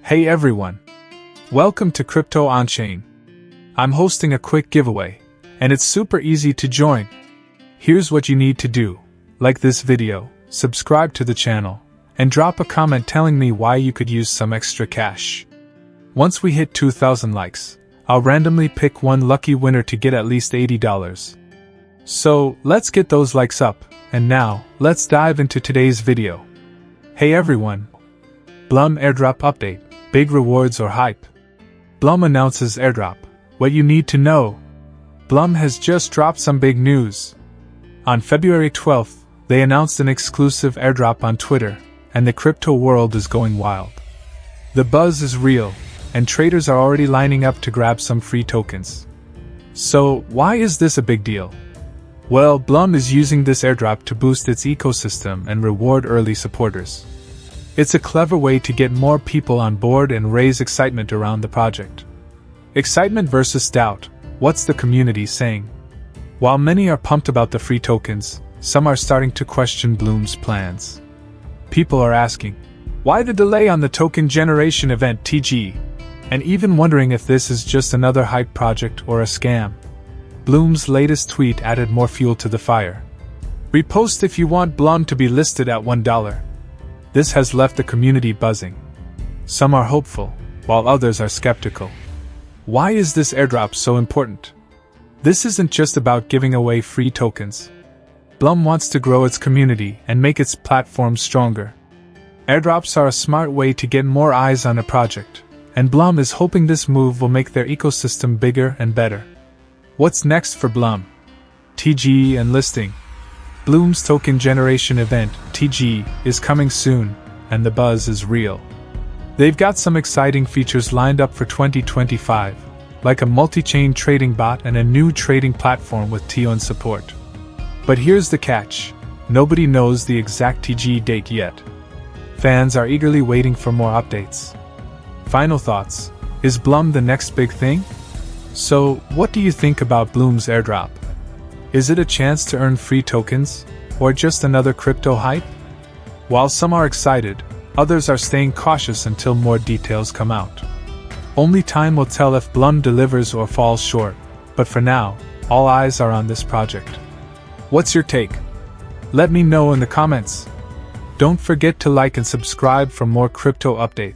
Hey everyone! Welcome to Crypto On-Chain. I'm hosting a quick giveaway, and it's super easy to join. Here's what you need to do. Like this video, subscribe to the channel, and drop a comment telling me why you could use some extra cash. Once we hit 2,000 likes, I'll randomly pick one lucky winner to get at least $80. So, let's get those likes up, and now, let's dive into today's video. Hey everyone! Blum Airdrop Update. Big rewards or hype? Blum announces airdrop. What you need to know. Blum has just dropped some big news. On February 12th, they announced an exclusive airdrop on Twitter, and the crypto world is going wild. The buzz is real, and traders are already lining up to grab some free tokens. So, why is this a big deal? Well, Blum is using this airdrop to boost its ecosystem and reward early supporters. It's a clever way to get more people on board and raise excitement around the project. Excitement versus doubt. What's the community saying? While many are pumped about the free tokens, some are starting to question Blum's plans. People are asking, why the delay on the token generation event TG? And even wondering if this is just another hype project or a scam. Blum's latest tweet added more fuel to the fire. Repost if you want Blum to be listed at $1. This has left the community buzzing. Some are hopeful, while others are skeptical. Why is this airdrop so important? This isn't just about giving away free tokens. Blum wants to grow its community and make its platform stronger. Airdrops are a smart way to get more eyes on a project, and Blum is hoping this move will make their ecosystem bigger and better. What's next for Blum? TG and listing. Blum's token generation event, TG, is coming soon, and the buzz is real. They've got some exciting features lined up for 2025, like a multi-chain trading bot and a new trading platform with TON support. But here's the catch: nobody knows the exact TG date yet. Fans are eagerly waiting for more updates. Final thoughts: is Blum the next big thing? So, what do you think about Blum's airdrop? Is it a chance to earn free tokens, or just another crypto hype? While some are excited, others are staying cautious until more details come out. Only time will tell if Blum delivers or falls short, but for now, all eyes are on this project. What's your take? Let me know in the comments. Don't forget to like and subscribe for more crypto updates.